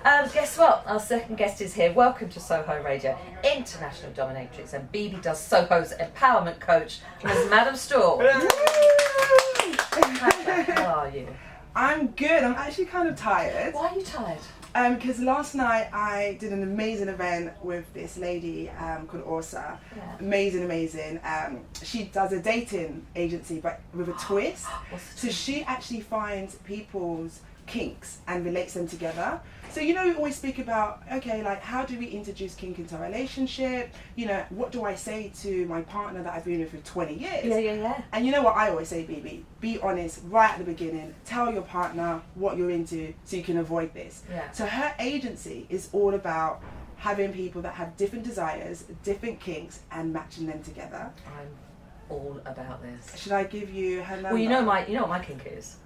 Guess what? Our second guest is here. Welcome to Soho Radio, international dominatrix, and Bibi does Soho's empowerment coach, Ms. Madam Storr. How are you? I'm good. I'm actually kind of tired. Why are you tired? Because last night I did an amazing event with this lady called Orsa. Yeah. Amazing. She does a dating agency, but with a twist. So she actually finds people's kinks and relates them together. So, you know, we always speak about, okay, like, how do we introduce kink into a relationship? You know, what do I say to my partner that I've been with for 20 years? Yeah. And you know what I always say, Bibi? Be honest right at the beginning. Tell your partner what you're into so you can avoid this. Yeah. So her agency is all about having people that have different desires, different kinks, and matching them together. I'm all about this. Should I give you her number? Well, you know what my kink is.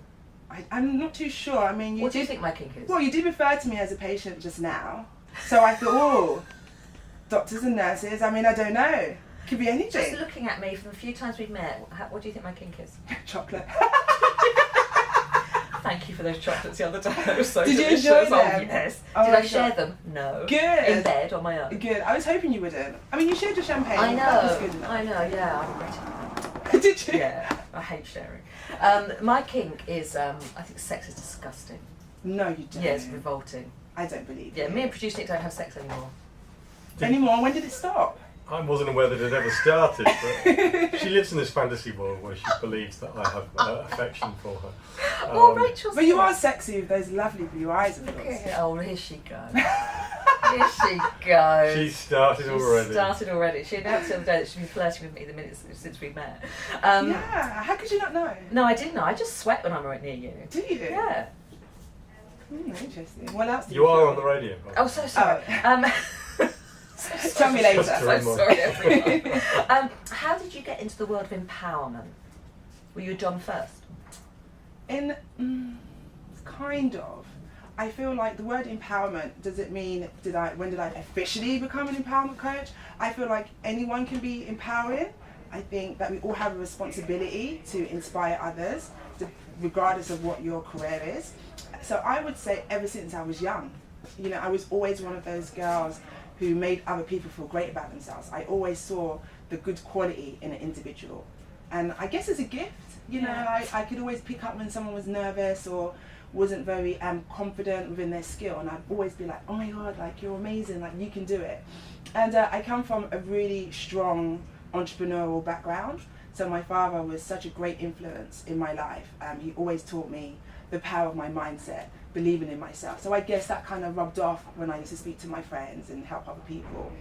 I'm not too sure. I mean, What do you think my kink is? Well, you did refer to me as a patient just now, so I thought, oh, doctors and nurses. I mean, I don't know. Could be anything. Just looking at me from the few times we've met, what do you think my kink is? Chocolate. Thank you for those chocolates the other day. They were so Did delicious. you enjoy them? Oh, yes. Oh Did my I share God. them? No. Good. In bed on my own. Good. I was hoping you wouldn't. I mean, you shared your champagne. I That was know. good enough. I know. Yeah, I regret it. Did you? Yeah, I hate sharing. My kink is, I think sex is disgusting. No, you don't. Yeah, it's revolting. I don't believe Yeah, you. me and producer Nick don't have sex anymore. Anymore? When did it stop? I wasn't aware that it ever started, but she lives in this fantasy world where she believes that I have affection for her. Well, Rachel's. But you are sexy with those lovely blue eyes of yours. Okay. Oh, here she goes. Here she goes. She started already. Started already. She announced the other day that she'd been flirting with me the minute since we met. Yeah. How could you not know? No, I didn't know. I just sweat when I'm right near you. Do you? Yeah. Interesting. What else? Do You are feel? on the radio. Oh, so sorry. Tell me later. Just to So remind- sorry, everyone. How did you get into the world of empowerment? Were you a Dom first? Kind of. I feel like the word empowerment, does it mean when did I officially become an empowerment coach? I feel like anyone can be empowering. I think that we all have a responsibility to inspire others, regardless of what your career is. So I would say ever since I was young, you know, I was always one of those girls who made other people feel great about themselves. I always saw the good quality in an individual. And I guess it's a gift, you know, I could always pick up when someone was nervous or wasn't very confident within their skill, and I'd always be like, oh my God, like, you're amazing, like, you can do it. And I come from a really strong entrepreneurial background, so my father was such a great influence in my life. He always taught me the power of my mindset, believing in myself. So I guess that kind of rubbed off when I used to speak to my friends and help other people.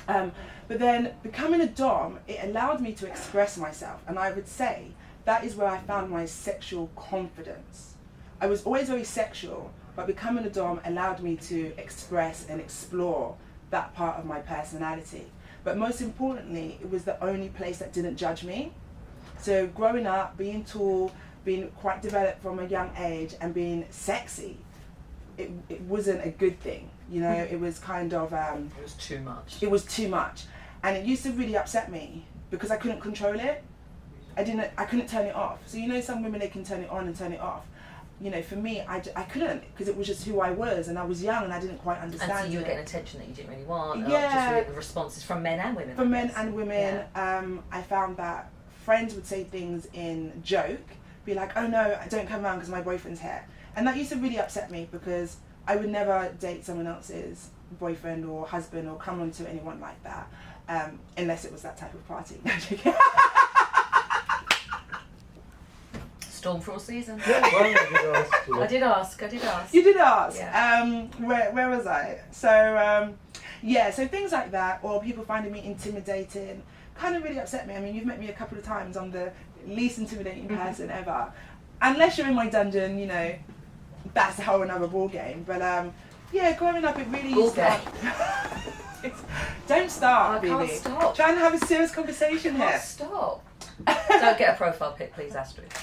But then becoming a Dom, it allowed me to express myself, and I would say that is where I found my sexual confidence. I was always very sexual, but becoming a Dom allowed me to express and explore that part of my personality. But most importantly, it was the only place that didn't judge me. So growing up, being tall, being quite developed from a young age, and being sexy, it wasn't a good thing. You know, it was kind of... It was too much. It was too much. And it used to really upset me because I couldn't control it. I couldn't turn it off. So you know, some women, they can turn it on and turn it off. You know, for me, I couldn't, because it was just who I was, and I was young and I didn't quite understand And so you were it. getting attention that you didn't really want. Yeah. Or just really the responses from men and women. From I men guess. and women, I found that friends would say things in joke, be like, oh no, don't come around because my boyfriend's here. And that used to really upset me because I would never date someone else's boyfriend or husband or come on to anyone like that, unless it was that type of party. Storm for all season. Yeah, well, I did ask. You did ask. Yeah. Where was I? So so things like that, or people finding me intimidating, kind of really upset me. I mean, you've met me a couple of times. I'm the least intimidating person ever, unless you're in my dungeon. You know, that's a whole another ball game. But growing up, it really used to. Don't start, I can't Bibi. stop. Trying to have a serious conversation Can't here. stop. Don't get a profile pic, please, Astrid.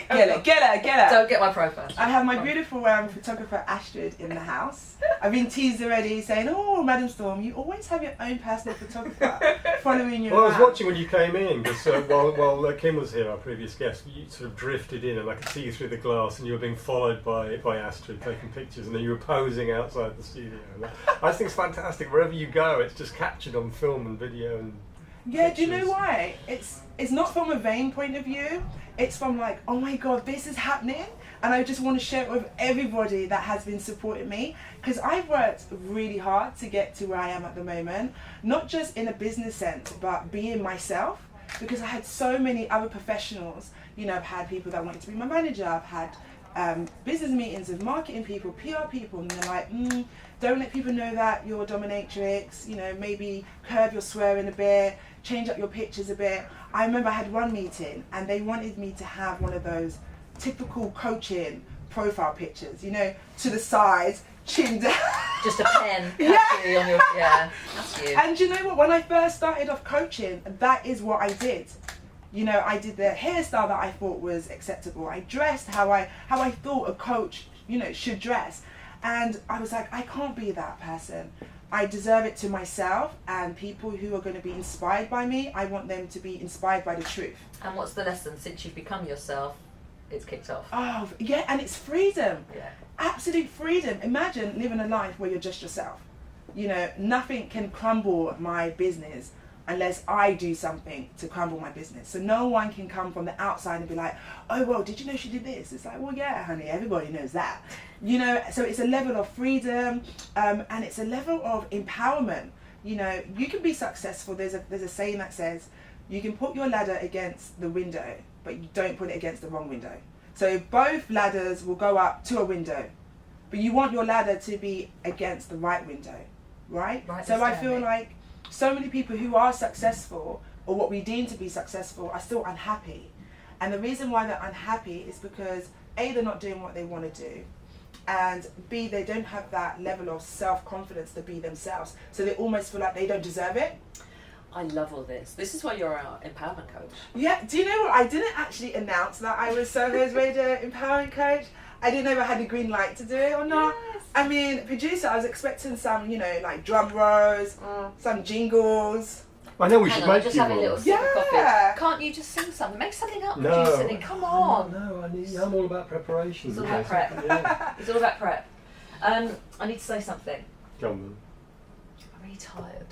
Get her. Don't get my profile. I have my beautiful photographer Astrid in the house. I've been teased already saying, oh, Madam Storm, you always have your own personal photographer following you Well, I was around. watching when you came in, because while Kim was here, our previous guest, you sort of drifted in and I could see you through the glass and you were being followed by Astrid taking pictures, and then you were posing outside the studio. And I just think it's fantastic. Wherever you go, it's just captured on film and video. And Yeah, do you pictures. know why? It's not from a vain point of view. It's from like, oh my God, this is happening. And I just want to share it with everybody that has been supporting me. Because I've worked really hard to get to where I am at the moment. Not just in a business sense, but being myself. Because I had so many other professionals. You know, I've had people that wanted to be my manager. I've had business meetings with marketing people, PR people. And they're like, don't let people know that you're a dominatrix. You know, maybe curb your swearing a bit. Change up your pictures a bit. I remember I had one meeting and they wanted me to have one of those typical coaching profile pictures, you know, to the sides, chin down. Just a pen actually on your, that's you. And you know what, when I first started off coaching, that is what I did. You know, I did the hairstyle that I thought was acceptable. I dressed how I thought a coach, you know, should dress. And I was like, I can't be that person. I deserve it to myself, and people who are going to be inspired by me, I want them to be inspired by the truth. And what's the lesson? Since you've become yourself, it's kicked off. Oh, yeah, and it's freedom. Yeah. Absolute freedom. Imagine living a life where you're just yourself. You know, nothing can crumble my business unless I do something to crumble my business. So no one can come from the outside and be like, oh, well, did you know she did this? It's like, well, yeah, honey, everybody knows that. You know, so it's a level of freedom, and it's a level of empowerment. You know, you can be successful. There's a saying that says, you can put your ladder against the window, but you don't put it against the wrong window. So both ladders will go up to a window, but you want your ladder to be against the right window, right? So I feel like so many people who are successful, or what we deem to be successful, are still unhappy. And the reason why they're unhappy is because A, they're not doing what they want to do, and B, they don't have that level of self-confidence to be themselves. So they almost feel like they don't deserve it. I love all this. This is why you're our empowerment coach. Yeah, do you know what? I didn't actually announce that I was Soho's Radio empowerment coach. I didn't know if I had the green light to do it or not. Yes. I mean, producer, I was expecting some, you know, like drum rolls, some jingles. I know we should make just you have a one. little sip of coffee. Can't you just sing something? Make something up, producer. Then come on. No, I'm all about preparation. It's all about prep. Yeah. It's all about prep. I need to say something. Go on then. I'm really tired.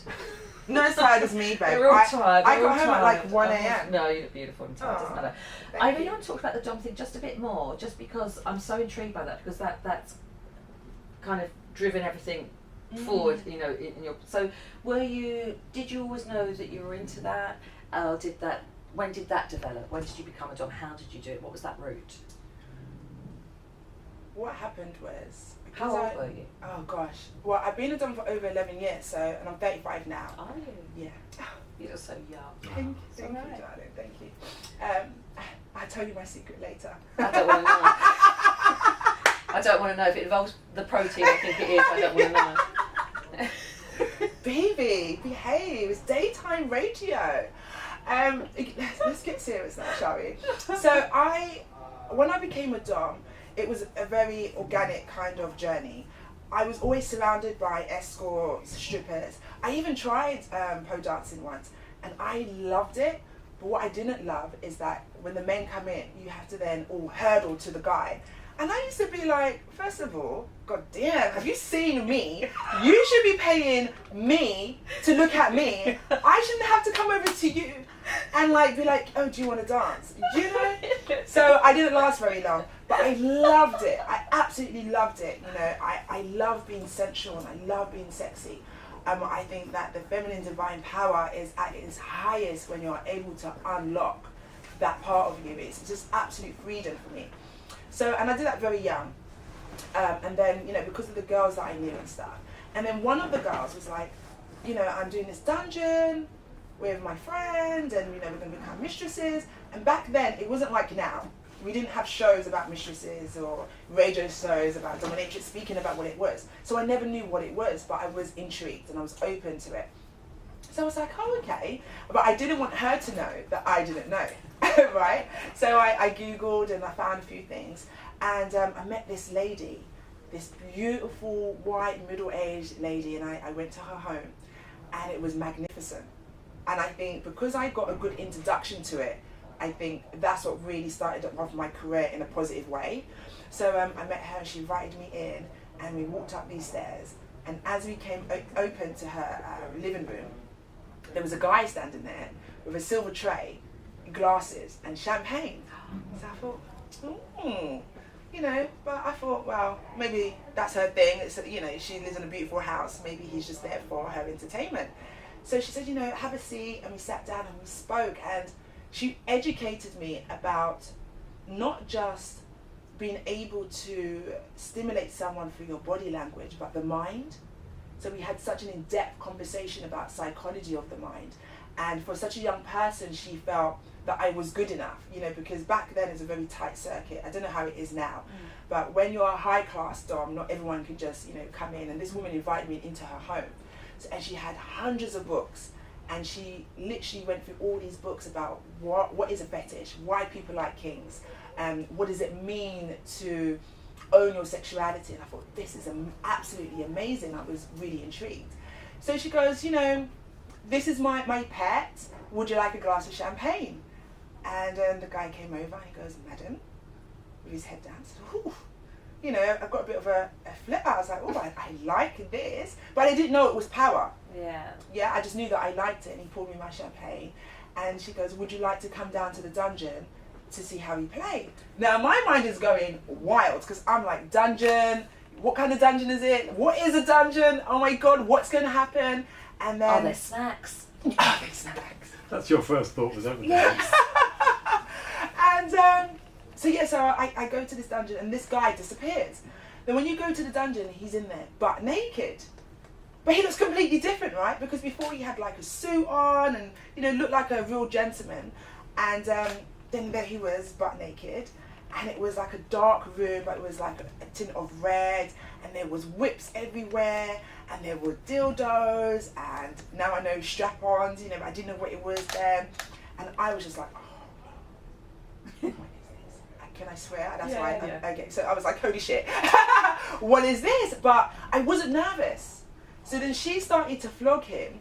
Not as tired as me, babe. We're all tired. I got home at like 1 a.m. No, you look beautiful. I'm tired. Doesn't matter. I really want to talk about the dom thing just a bit more, just because I'm so intrigued by that, because that's kind of driven everything forward. You know, in your. So, did you always know that you were into that? When did that develop? When did you become a dom? How did you do it? What was that route? What happened was... How old were you? Oh gosh. Well, I've been a dom for over 11 years, and I'm 35 now. Are you? Yeah. You're so young. Thank you, darling. Thank you. I'll tell you my secret later. I don't want to know. I don't want to know if it involves the protein. I think it is. I don't want to know. Baby, behave. It's daytime radio. Let's get serious now, shall we? So when I became a dom, it was a very organic kind of journey. I was always surrounded by escorts, strippers. I even tried pole dancing once, and I loved it. But what I didn't love is that when the men come in, you have to then all hurdle to the guy. And I used to be like, first of all, God damn, have you seen me? You should be paying me to look at me. I shouldn't have to come over to you and like be like, oh, do you want to dance? You know? So I didn't last very long, but I loved it. I absolutely loved it. You know, I love being sensual and I love being sexy. I think that the feminine divine power is at its highest when you're able to unlock that part of you. It's just absolute freedom for me. So, and I did that very young. And then, you know, because of the girls that I knew and stuff. And then one of the girls was like, you know, I'm doing this dungeon with my friend and, you know, we're going to become mistresses. And back then, it wasn't like now. We didn't have shows about mistresses or radio shows about dominatrix speaking about what it was. So I never knew what it was, but I was intrigued and I was open to it. So I was like, oh, okay. But I didn't want her to know that I didn't know. right? So I Googled and I found a few things, and I met this lady, this beautiful white middle-aged lady, and I went to her home, and it was magnificent. And I think because I got a good introduction to it, I think that's what really started off my career in a positive way. So I met her, she invited me in, and we walked up these stairs, and as we came open to her living room, there was a guy standing there with a silver tray, glasses and champagne. So I thought, you know, but I thought, well, maybe that's her thing. It's, you know, she lives in a beautiful house. Maybe he's just there for her entertainment. So she said, you know, have a seat, and we sat down and we spoke, and she educated me about not just being able to stimulate someone through your body language, but the mind. So we had such an in-depth conversation about psychology of the mind. And for such a young person, she felt that I was good enough, you know, because back then it's a very tight circuit. I don't know how it is now, but when you're a high-class dom, not everyone can just, you know, come in. And this woman invited me into her home. So, and she had hundreds of books, and she literally went through all these books about what is a fetish, why people like kings, what does it mean to own your sexuality. And I thought, this is absolutely amazing. I was really intrigued. So she goes, you know, this is my pet, would you like a glass of champagne? And the guy came over and he goes, madam, with his head down, said, ooh, you know, I've got a bit of a flip. I was like, oh, I like this, but I didn't know it was power. Yeah, I just knew that I liked it, and he poured me my champagne. And she goes, would you like to come down to the dungeon to see how we play? Now my mind is going wild, because I'm like, dungeon, what kind of dungeon is it? What is a dungeon? Oh my God, what's going to happen? And then, are there snacks? Are there snacks? That's your first thought, was that? Yes. And so I go to this dungeon, and this guy disappears. Then when you go to the dungeon, he's in there butt naked. But he looks completely different, right? Because before he had like a suit on and, you know, looked like a real gentleman. And then there he was butt naked. And it was like a dark room, but it was like a tint of red. And there was whips everywhere. And there were dildos. And now I know strap-ons, you know, I didn't know what it was then. And I was just like, oh, can I swear? That's why. Okay, so I was like, holy shit. What is this? But I wasn't nervous. So then she started to flog him,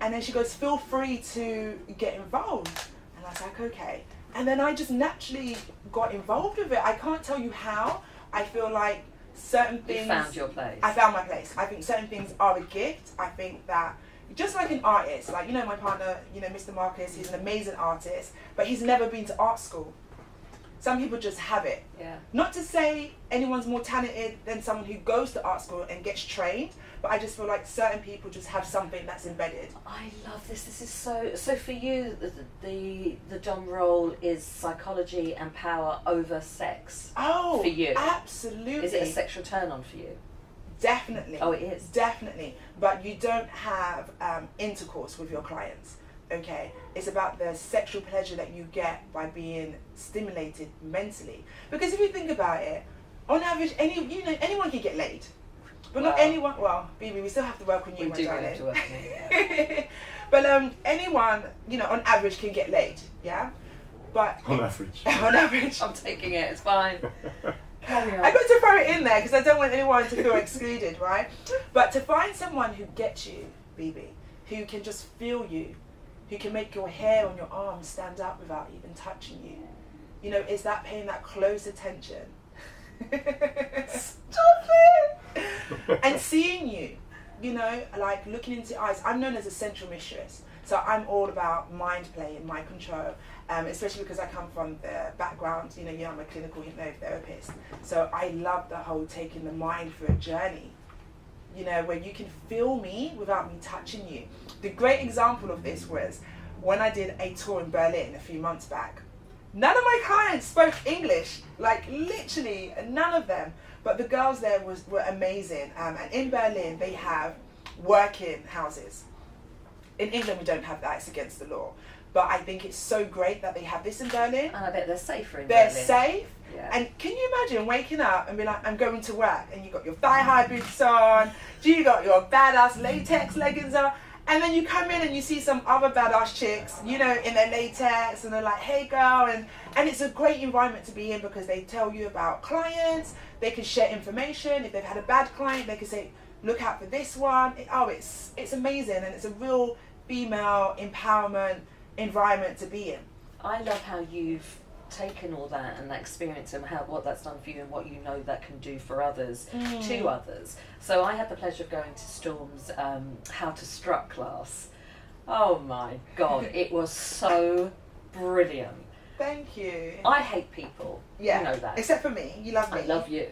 and then she goes, feel free to get involved. And I was like, okay. And then I just naturally got involved with it. I can't tell you how. I feel like certain things... You found your place. I found my place. I think certain things are a gift. I think that, just like an artist, like, you know, my partner, you know, Mr. Marcus, he's an amazing artist, but he's never been to art school. Some people just have it. Yeah. Not to say anyone's more talented than someone who goes to art school and gets trained, but I just feel like certain people just have something that's embedded. I love this. This is so for you, the dom role is psychology and power over sex. Oh, for you. Absolutely. Is it a sexual turn on for you? Definitely. Oh, it is. Definitely. But you don't have intercourse with your clients. Okay, it's about the sexual pleasure that you get by being stimulated mentally. Because if you think about it, on average, anyone can get laid, but not anyone. Well, Bibi, we still have to work on you, my darling. We do have to work on you. Yeah. But anyone, you know, on average can get laid. Yeah, but on average. On average, I'm taking it. It's fine. Carry on. I got to throw it in there because I don't want anyone to feel excluded, right? But to find someone who gets you, Bibi, who can just feel you, who can make your hair on your arms stand up without even touching you. You know, is that paying that close attention? Stop it! And seeing you, you know, like looking into your eyes. I'm known as a central mistress. So I'm all about mind play and mind control, especially because I come from the background, you know, I'm a clinical hypnotherapist. So I love the whole taking the mind for a journey. You know, where you can feel me without me touching you. The great example of this was when I did a tour in Berlin a few months back. None of my clients spoke English, like literally none of them. But the girls there were amazing. And in Berlin, they have working houses. In England, we don't have that. It's against the law. But I think it's so great that they have this in Berlin. And I bet they're safer in Berlin. Berlin. They're safe. Yeah. And can you imagine waking up and be like, I'm going to work, and you got your thigh-high boots on, you got your badass latex leggings on, And then you come in and you see some other badass chicks, you know, in their latex, and they're like, hey girl, and it's a great environment to be in because they tell you about clients, they can share information. If they've had a bad client, they can say, look out for this one. It's amazing, and it's a real female empowerment environment to be in. I love how you've taken all that and that experience and what that's done for you and what you know that can do for others, to others. So I had the pleasure of going to Storm's How to Strut class. Oh my God, it was so brilliant. Thank you. I hate people. Yeah. You know that. Except for me. You love me. I love you.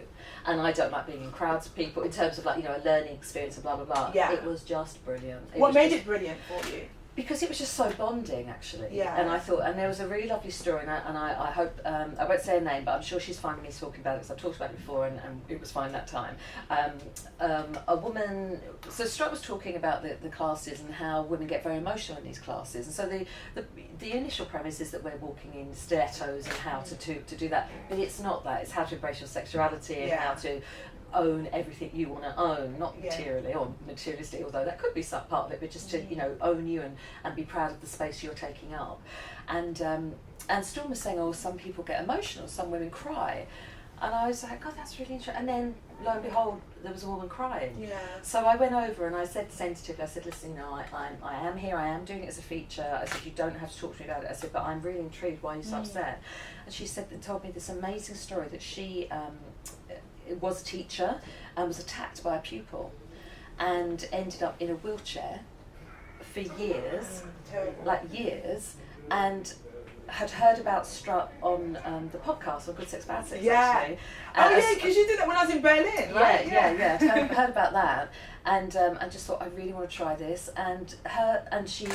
And I don't like being in crowds of people in terms of like, you know, a learning experience and blah, blah, blah. Yeah. It was just brilliant. What made it brilliant for you? Because it was just so bonding, actually. Yeah. And I thought, and there was a really lovely story, and I hope, I won't say her name, but I'm sure she's fine with me talking about it, because I've talked about it before, and it was fine that time. A woman, so Strut was talking about the classes and how women get very emotional in these classes. And so the initial premise is that we're walking in stilettos and how to do that. But it's not that. It's how to embrace your sexuality and how to own everything you want to own, not materially or materialistic, although that could be some part of it, but just to, you know, own you and be proud of the space you're taking up. And Storm was saying, oh, some people get emotional, some women cry. And I was like, God, that's really interesting. And then, lo and behold, there was a woman crying. Yeah. So I went over and I said sensitively, I said, listen, you know, I am here, I am doing it as a feature. I said, you don't have to talk to me about it. I said, but I'm really intrigued, why are you so upset? And she said, told me this amazing story that she was a teacher and was attacked by a pupil and ended up in a wheelchair for years, and had heard about Strut on the podcast on Good Sex Bad Sex, actually. Oh yeah, because you did that when I was in Berlin, right? Yeah. Heard about that, and just thought, I really want to try this. And she,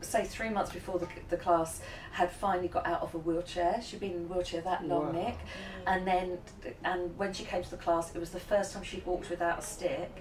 say 3 months before the class, had finally got out of a wheelchair. She'd been in a wheelchair that long, Nick. And when she came to the class, it was the first time she'd walked without a stick,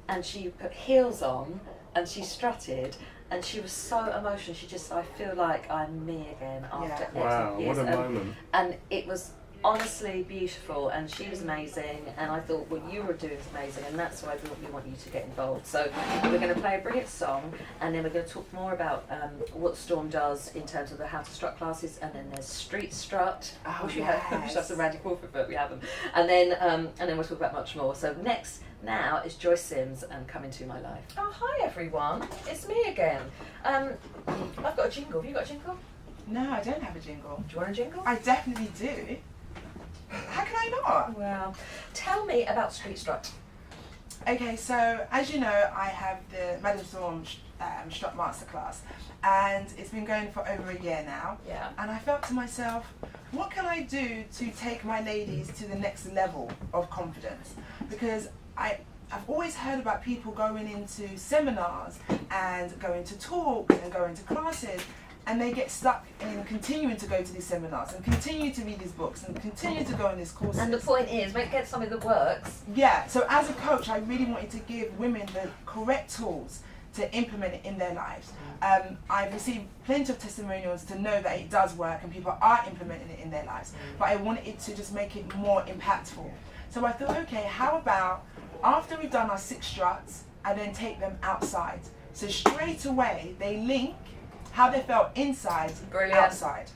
and she put heels on and she strutted, and she was so emotional. She just, I feel like I'm me again after X years. What a moment. And it was honestly beautiful, and she was amazing, and I thought what you were doing is amazing, and that's why we want you to get involved. So we're going to play a brilliant song, and then we're going to talk more about what Storm does in terms of the How to Strut classes, and then there's Street Strut, which we have, that's a Randy Crawford book, we haven't, and then we'll talk about much more. So next now is Joyce Sims and Come Into My Life. Oh, hi everyone, it's me again. I've got a jingle. Have you got a jingle? No, I don't have a jingle. Do you want a jingle? I definitely do. How can I not? Well, tell me about Street Strut. Okay, so as you know, I have the Madam Storm Strut Masterclass, and it's been going for over a year now. Yeah. And I felt to myself, what can I do to take my ladies to the next level of confidence? Because I've always heard about people going into seminars and going to talks and going to classes, and they get stuck in continuing to go to these seminars and continue to read these books and continue to go on these courses. And the point is, get something that works. Yeah, so as a coach, I really wanted to give women the correct tools to implement it in their lives. I've received plenty of testimonials to know that it does work and people are implementing it in their lives, but I wanted it to just make it more impactful. So I thought, okay, how about after we've done our 6 struts, I then take them outside. So straight away, they link how they felt inside, outside.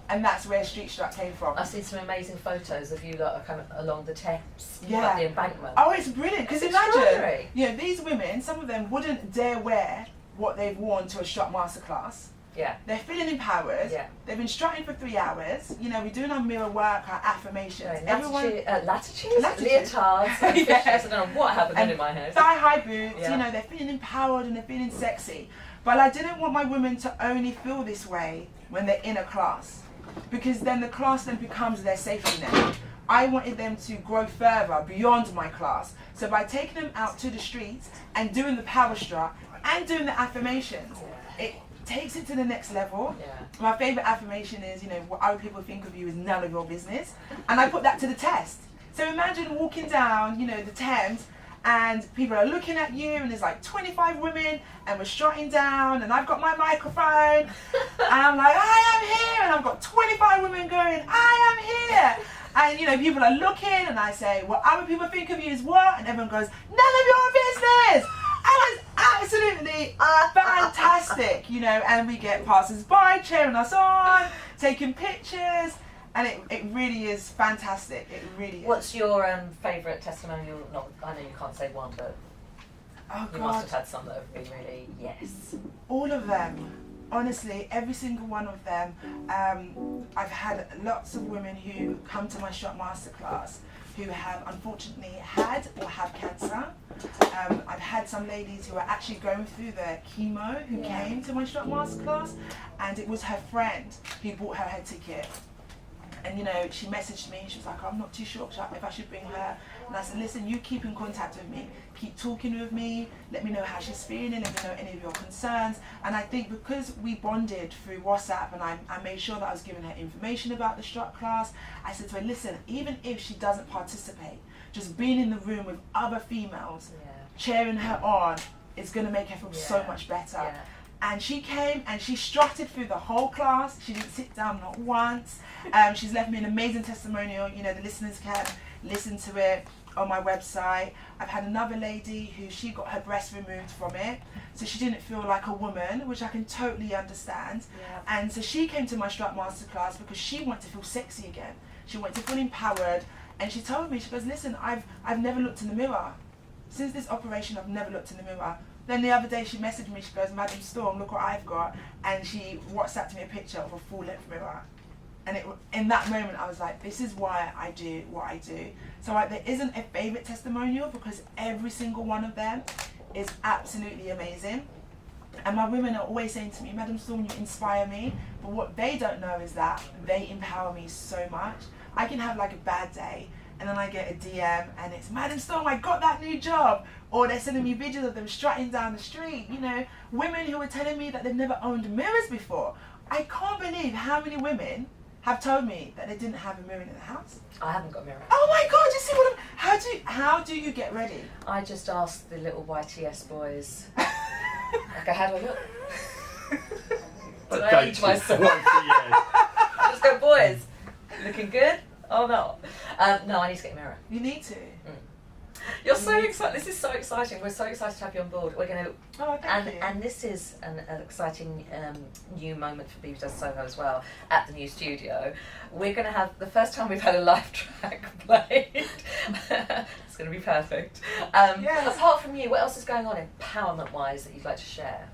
And that's where Street Strut came from. I've seen some amazing photos of you like kind of along the Thames, like the embankment. Oh, it's brilliant, because imagine, you know, these women, some of them wouldn't dare wear what they've worn to a Strut Masterclass. Yeah. They're feeling empowered. Yeah. They've been strutting for 3 hours. You know, we're doing our mirror work, our affirmations. Latitudes, leotards, and fishes. I don't know what happened in my head. Thigh-high boots, you know, they're feeling empowered and they're feeling sexy. But I didn't want my women to only feel this way when they're in a class, because then the class then becomes their safety net. I wanted them to grow further beyond my class. So by taking them out to the streets and doing the power strut and doing the affirmations, it takes it to the next level. Yeah. My favourite affirmation is, you know, what other people think of you is none of your business. And I put that to the test. So imagine walking down, you know, the Thames, and people are looking at you, and there's like 25 women, and we're strutting down, and I've got my microphone, and I'm like, I am here, and I've got 25 women going, I am here. And, you know, people are looking, and I say, what other people think of you is what? And everyone goes, none of your business. I was absolutely fantastic, you know, and we get passers-by cheering us on, taking pictures, and it really is fantastic. It really is. What's your favourite testimonial? Not, I know you can't say one, but Oh you God, must have had some that have been really, yes. all of them. Honestly, every single one of them. I've had lots of women who come to my shop masterclass who have unfortunately had or have cancer. I've had some ladies who are actually going through their chemo who came to my shop masterclass, and it was her friend who bought her ticket. And you know, she messaged me, she was like, I'm not too sure if I should bring her. And I said, listen, you keep in contact with me, keep talking with me, let me know how she's feeling, let me know any of your concerns. And I think because we bonded through WhatsApp, and I made sure that I was giving her information about the strut class, I said to her, listen, even if she doesn't participate, just being in the room with other females, cheering her on, is going to make her feel so much better. Yeah. And she came and she strutted through the whole class. She didn't sit down not once. She's left me an amazing testimonial. You know, the listeners can listen to it on my website. I've had another lady who she got her breast removed from it, so she didn't feel like a woman, which I can totally understand. Yeah. And so she came to my strut masterclass because she wanted to feel sexy again. She wanted to feel empowered, and she told me, she goes, listen, I've never looked in the mirror. Since this operation, I've never looked in the mirror. Then the other day she messaged me, she goes, Madam Storm, look what I've got. And she WhatsApped me a picture of a full-length mirror. And in that moment I was like, this is why I do what I do. So there isn't a favourite testimonial, because every single one of them is absolutely amazing. And my women are always saying to me, Madam Storm, you inspire me. But what they don't know is that they empower me so much. I can have like a bad day, and then I get a DM and it's, Madam Storm, I got that new job. Or they're sending me videos of them strutting down the street. You know, women who are telling me that they've never owned mirrors before. I can't believe how many women have told me that they didn't have a mirror in the house. I haven't got a mirror. Oh my God, you see what how do you get ready? I just asked the little YTS boys, okay, how do I look? Did I age myself? Just go, boys, looking good? Oh no. No, I need to get a mirror. You need to. You're so excited. This is so exciting. We're so excited to have you on board. We're going to, thank you. and this is an exciting new moment for Bibi Does Soho as well at the new studio. We're going to have the first time we've had a live track played. It's going to be perfect. Yes. Apart from you, what else is going on empowerment-wise that you'd like to share?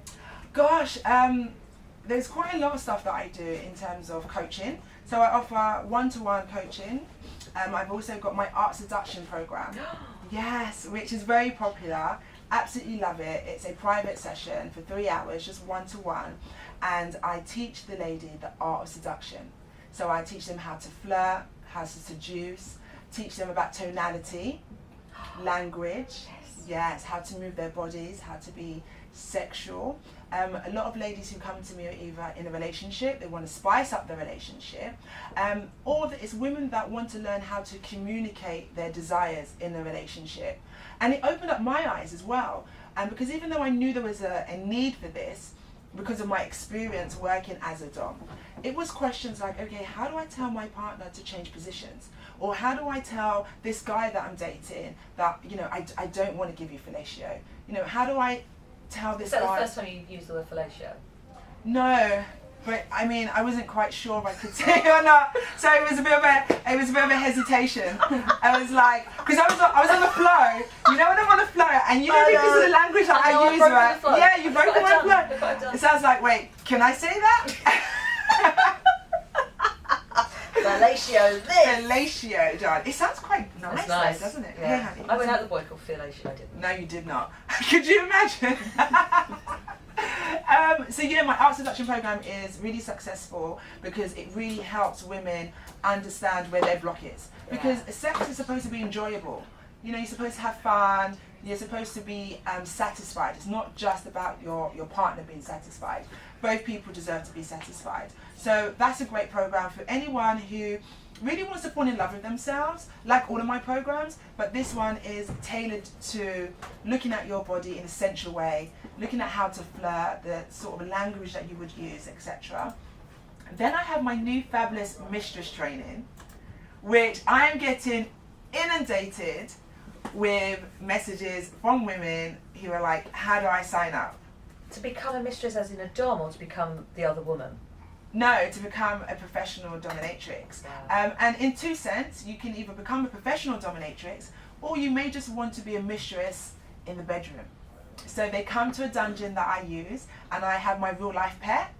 Gosh, there's quite a lot of stuff that I do in terms of coaching. So I offer one-to-one coaching. I've also got my art seduction program. Yes, which is very popular. Absolutely love it. It's a private session for 3 hours, just one-to-one. And I teach the lady the art of seduction. So I teach them how to flirt, how to seduce, teach them about tonality, language, yes, how to move their bodies, how to be sexual. A lot of ladies who come to me are either in a relationship, they want to spice up the relationship, or it's women that want to learn how to communicate their desires in a relationship. And it opened up my eyes as well, because even though I knew there was a need for this, because of my experience working as a dom, it was questions like, okay, how do I tell my partner to change positions? Or how do I tell this guy that I'm dating that, you know, I don't want to give you fellatio? You know, how do I tell this guy... Is that the first time you used the word fellatio? No, but I mean, I wasn't quite sure if I could say it or not. So it was a bit of a hesitation. I was like, because I was on the flow. You know when I'm on the flow, and you know because of the language that I use, right? Yeah, you broke my flow. It sounds like, wait, can I say that? Fellatio this. Fellatio, John. It sounds quite nice, nice. Though, doesn't it? Yeah. Hey, honey, I went out the boy called fellatio, I didn't. No, you did not. Could you imagine? So yeah, my art seduction program is really successful because it really helps women understand where their block is. Because sex is supposed to be enjoyable. You know, you're supposed to have fun. You're supposed to be satisfied. It's not just about your partner being satisfied. Both people deserve to be satisfied. So that's a great program for anyone who really wants to fall in love with themselves, like all of my programs, but this one is tailored to looking at your body in a sensual way, looking at how to flirt, the sort of language that you would use, etc. Then I have my new fabulous mistress training, which I am getting inundated with messages from women who are like, how do I sign up? To become a mistress as in a dom, or to become the other woman? No, to become a professional dominatrix. Wow. And in two cents, you can either become a professional dominatrix, or you may just want to be a mistress in the bedroom. So they come to a dungeon that I use, and I have my real life pet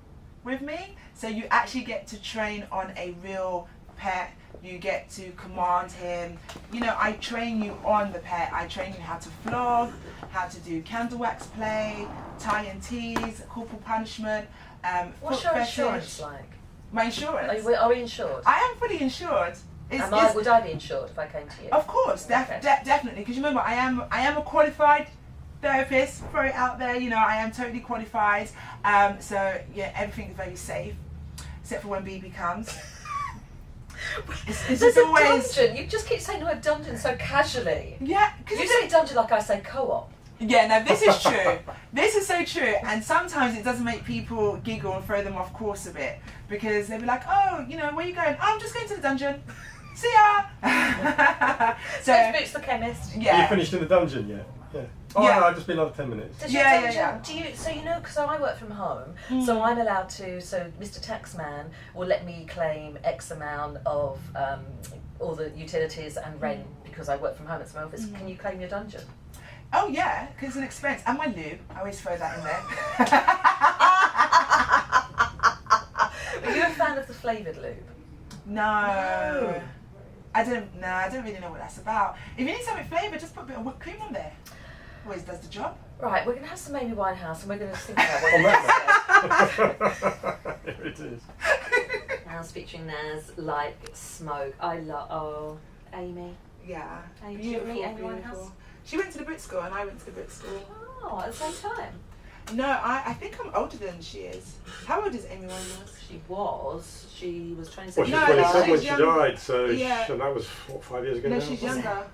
with me. So you actually get to train on a real pet. You get to command him. You know, I train you on the pet. I train you how to flog, how to do candle wax play, tie and tease, corporal punishment. What's your insurance like? My insurance? Are we insured? I am fully insured. Would I be insured if I came to you? Of course, definitely. Because remember, I am a qualified therapist. Throw it out there. You know, I am totally qualified. So yeah, everything is very safe, except for when Bibi comes. There's a dungeon. You just keep saying the word dungeon so casually. Yeah, because you say dungeon like I say co-op. Yeah, no, this is true. This is so true. And sometimes it does make people giggle and throw them off course a bit, because they'll be like, oh, you know, where are you going? Oh, I'm just going to the dungeon. See ya. So Boots the chemist. Yeah. Are you finished in the dungeon yet? Yeah. Oh Yeah. no, I've just been another 10 minutes. Does your dungeon, do you? So you know, because I work from home, so I'm allowed to. So Mr. Taxman will let me claim X amount of all the utilities and rent because I work from home. It's my office. Can you claim your dungeon? Oh yeah, because it's an expense. And my lube, I always throw that in there. Are you a fan of the flavoured lube? No. I don't really know what that's about. If you need something flavoured, just put a bit of whipped cream on there. Always does the job. Right, we're going to have some Amy Winehouse and we're going to think about what Here it is. Nas featuring Nas, Like Smoke. I love, Amy. Yeah. Did you meet Amy Winehouse? She went to the Brit School and I went to the Brit School. Oh, at the same time? No, I think I'm older than she is. How old is Amy Winehouse? She was 27. Well, she's No, 27 when she's she young. died, so Yeah. and that was 5 years ago No, now. she's younger.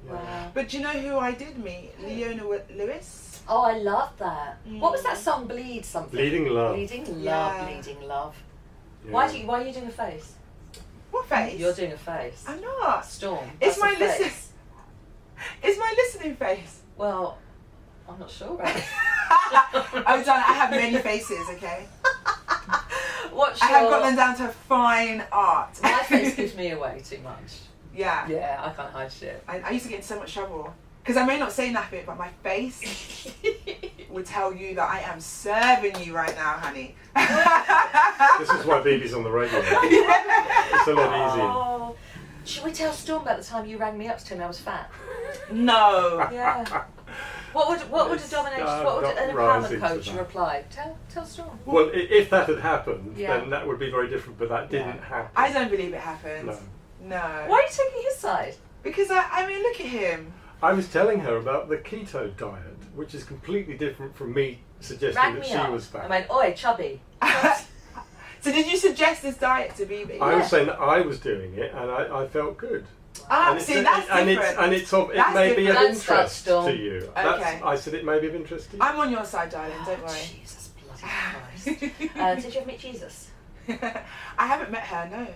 Wow. But do you know who I did meet? Leona Lewis. Oh, I love that. What was that song? Bleed something. Bleeding Love. Bleeding Love. Yeah. Bleeding Love. Yeah. Why are you doing a face? What face? You're doing a face. I'm not. Storm. It's that's my a face. listen. It's my listening face. Well, I'm not sure. Right? I have many faces, okay? What's I have got them down to fine art. My face gives me away too much. Yeah. Yeah, I can't hide shit. I used to get in so much trouble. Because I may not say nothing, but my face would tell you that I am serving you right now, honey. This is why Bibi's on the radio. It's a lot easier. Oh, should we tell Storm about the time you rang me up to tell me I was fat? No. Yeah. What would an empowerment rising to coach that. reply? Tell Storm. Well, if that had happened, Yeah. then that would be very different, but that didn't happen. I don't believe it happened. No. No. Why are you taking his side? Because I mean, look at him. I was telling her about the keto diet, which is completely different from me suggesting Rang that me she up. was fat. I went, oi, chubby. So did you suggest this diet to Bibi? I was saying that I was doing it, and I felt good. Ah, And see, it's- that's and different. it That's may be of different. Don't start, interest Storm. to you. Okay. I said it may be of interest to you. I'm on your side, darling. Don't worry. Jesus bloody Christ. Did you ever meet Jesus? I haven't met her. No.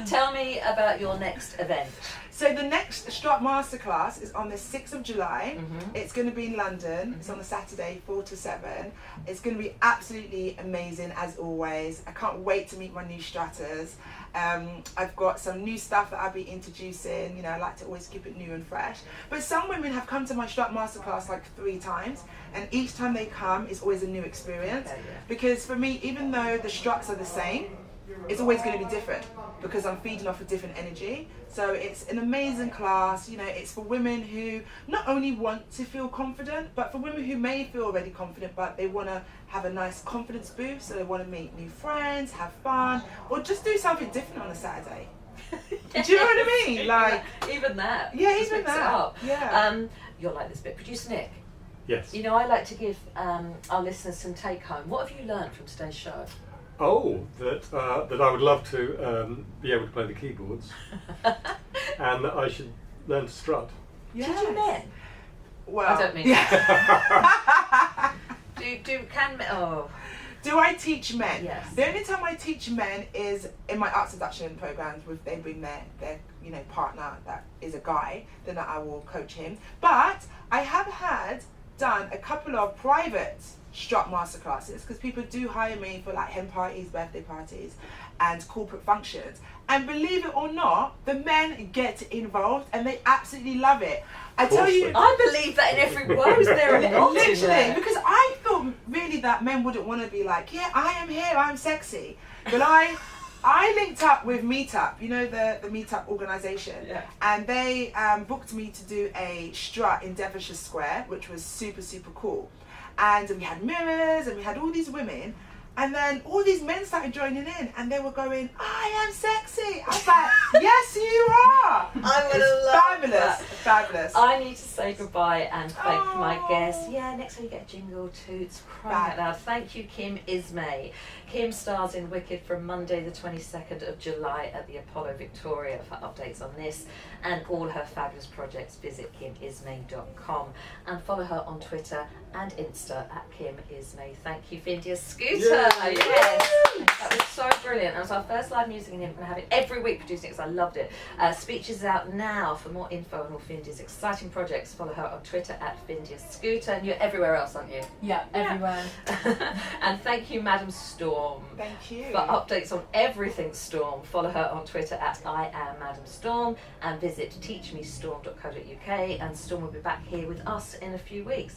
Tell me about your next event. So the next Strut Masterclass is on the 6th of July. Mhm. It's going to be in London. It's on the Saturday, 4 to 7. It's going to be absolutely amazing as always. I can't wait to meet my new strutters. I've got some new stuff that I'll be introducing. You know, I like to always keep it new and fresh. But some women have come to my Strut Masterclass like 3 times, and each time they come, it's always a new experience. Okay, yeah. Because for me, even though the struts are the same, it's always going to be different because I'm feeding off a different energy. So it's an amazing class. You know, it's for women who not only want to feel confident, but for women who may feel already confident, but they want to have a nice confidence boost. So they want to meet new friends, have fun, or just do something different on a Saturday. Do you know what I mean? Like, even that. yeah, just even mix it that. up. Yeah. You'll like this bit. Producer Nick, Yes. you know I like to give our listeners some take home. What have you learned from today's show? Oh, that I would love to be able to play the keyboards, and that I should learn to strut. Yes. Did you men? Well, I don't mean Do I teach men? Yes. The only time I teach men is in my art seduction programs. They bring their partner that is a guy, then I will coach him. But I have done a couple of private strut masterclasses, because people do hire me for like hen parties, birthday parties, and corporate functions. And believe it or not, the men get involved and they absolutely love it. I tell you, I believe that in every word there are not in literally, there. because I thought really that men wouldn't want to be like, yeah, I am here, I'm sexy. But I linked up with Meetup, the Meetup organisation, and they booked me to do a strut in Devonshire Square, which was super, super cool. And we had mirrors and we had all these women, and then all these men started joining in and they were going, I am sexy. I was like, yes you are. I'm going to love fabulous, that. Fabulous. I need to say goodbye and thank my guests. Yeah, next time you get a jingle toots, crying out loud. Thank you, Kim Ismay. Kim stars in Wicked from Monday the 22nd of July at the Apollo Victoria. For updates on this and all her fabulous projects, visit kimismay.com and follow her on Twitter and Insta at Kim Ismay. Thank you, Findia Scooter. Yes, that was so brilliant. It was our first live music and I'm going to have it every week producing it because I loved it. Speech is out now. For more info on all Findia's exciting projects, follow her on Twitter at Findia Scooter, and you're everywhere else, aren't you? Yeah, everywhere. And thank you, Madam Storm. Thank you. For updates on everything Storm, follow her on Twitter at I am Madam Storm and visit teachmestorm.co.uk, and Storm will be back here with us in a few weeks,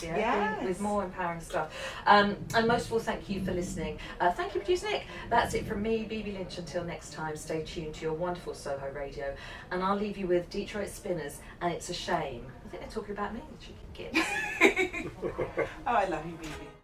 with more empowering stuff. And most of all, thank you for listening. Thank you, producer Nick. That's it from me, Bibi Lynch. Until next time, stay tuned to your wonderful Soho Radio, and I'll leave you with Detroit Spinners and It's a Shame. I think they're talking about me, the cheeky kids. Oh, I love you, Bibi.